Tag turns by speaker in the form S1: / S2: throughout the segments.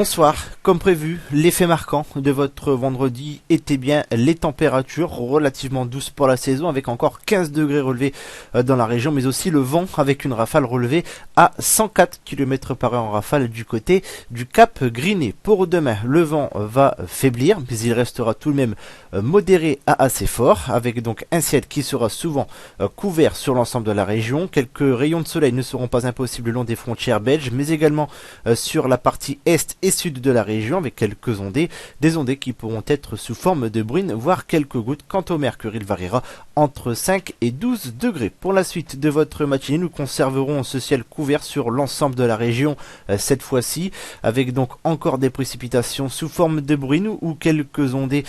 S1: Bonsoir, comme prévu, l'effet marquant de votre vendredi était bien les températures relativement douces pour la saison avec encore 15 degrés relevés dans la région, mais aussi le vent avec une rafale relevée à 104 km/h en rafale du côté du Cap Griné. Pour demain, le vent va faiblir, mais il restera tout de même modéré à assez fort, avec donc un ciel qui sera souvent couvert sur l'ensemble de la région. Quelques rayons de soleil ne seront pas impossibles le long des frontières belges, mais également sur la partie est et sud de la région avec quelques ondées, des ondées qui pourront être sous forme de bruine, voire quelques gouttes. Quant au mercure, il variera entre 5 et 12 degrés. Pour la suite de votre matinée, nous conserverons ce ciel couvert sur l'ensemble de la région cette fois-ci, avec donc encore des précipitations sous forme de bruine ou quelques ondées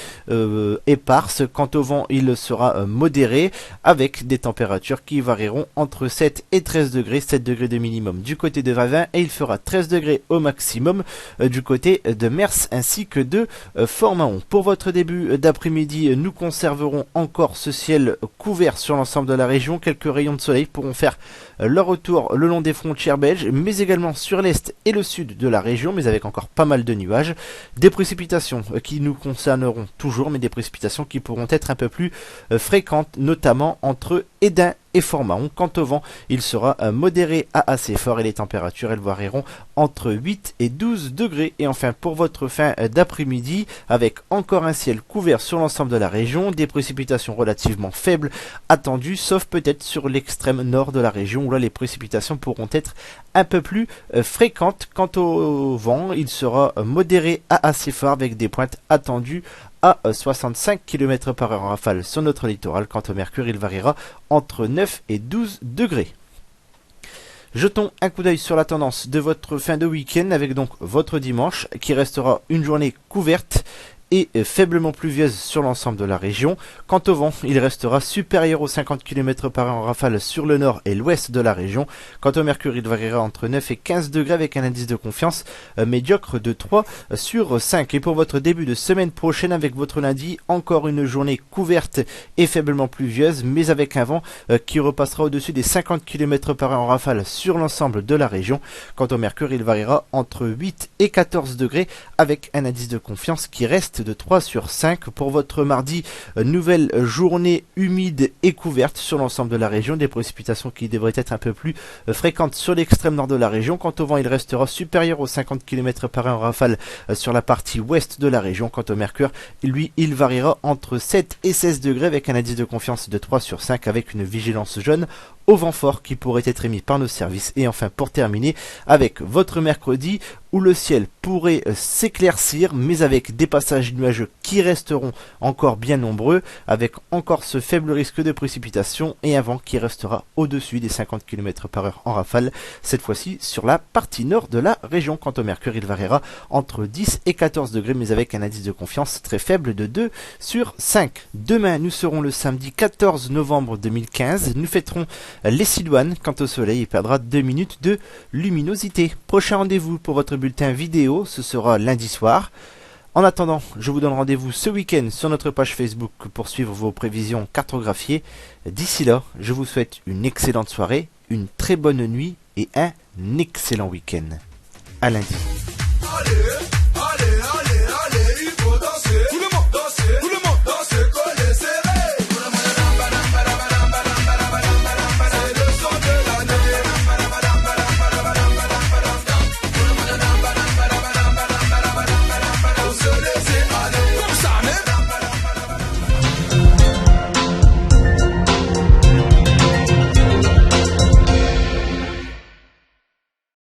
S1: éparses. Quant au vent, il sera modéré avec des températures qui varieront entre 7 et 13 degrés, 7 degrés de minimum du côté de Vavin et il fera 13 degrés au maximum du côté de Mers ainsi que de Fort-Mahon. Pour votre début d'après-midi, nous conserverons encore ce ciel couvert sur l'ensemble de la région. Quelques rayons de soleil pourront faire leur retour le long des frontières belges, mais également sur l'est et le sud de la région, mais avec encore pas mal de nuages. Des précipitations qui nous concerneront toujours, mais des précipitations qui pourront être un peu plus fréquentes, notamment entre Hesdin et Fort-Mahon. Quant au vent, il sera modéré à assez fort et les températures elles varieront entre 8 et 12 degrés. Et enfin pour votre fin d'après-midi, avec encore un ciel couvert sur l'ensemble de la région, des précipitations relativement faibles attendues, sauf peut-être sur l'extrême nord de la région où là les précipitations pourront être un peu plus fréquentes. Quant au vent, il sera modéré à assez fort avec des pointes attendues à 65 km/h en rafale sur notre littoral. Quant au mercure, il variera entre 9 et 12 degrés. Jetons un coup d'œil sur la tendance de votre fin de week-end avec donc votre dimanche qui restera une journée couverte et faiblement pluvieuse sur l'ensemble de la région. Quant au vent, il restera supérieur aux 50 km/h en rafale sur le nord et l'ouest de la région. Quant au mercure, il variera entre 9 et 15 degrés avec un indice de confiance médiocre de 3 sur 5. Et pour votre début de semaine prochaine avec votre lundi, encore une journée couverte et faiblement pluvieuse, mais avec un vent qui repassera au-dessus des 50 km/h en rafale sur l'ensemble de la région. Quant au mercure, il variera entre 8 et 14 degrés avec un indice de confiance qui reste de 3 sur 5. Pour votre mardi, nouvelle journée humide et couverte sur l'ensemble de la région, des précipitations qui devraient être un peu plus fréquentes sur l'extrême nord de la région. Quant au vent, il restera supérieur aux 50 km/h en rafale sur la partie ouest de la région. Quant au mercure, lui, il variera entre 7 et 16 degrés avec un indice de confiance de 3 sur 5 avec une vigilance jaune au vent fort qui pourrait être émis par nos services. Et enfin pour terminer avec votre mercredi où le ciel pourrait s'éclaircir mais avec des passages nuageux qui resteront encore bien nombreux avec encore ce faible risque de précipitation et un vent qui restera au-dessus des 50 km/h en rafale cette fois-ci sur la partie nord de la région. Quant au mercure, il variera entre 10 et 14 degrés mais avec un indice de confiance très faible de 2 sur 5. Demain nous serons le samedi 14 novembre 2015, nous fêterons les Silouanes. Quant au soleil, il perdra 2 minutes de luminosité. Prochain rendez-vous pour votre bulletin vidéo, ce sera lundi soir. En attendant, je vous donne rendez-vous ce week-end sur notre page Facebook pour suivre vos prévisions cartographiées. D'ici là, je vous souhaite une excellente soirée, une très bonne nuit et un excellent week-end. À lundi.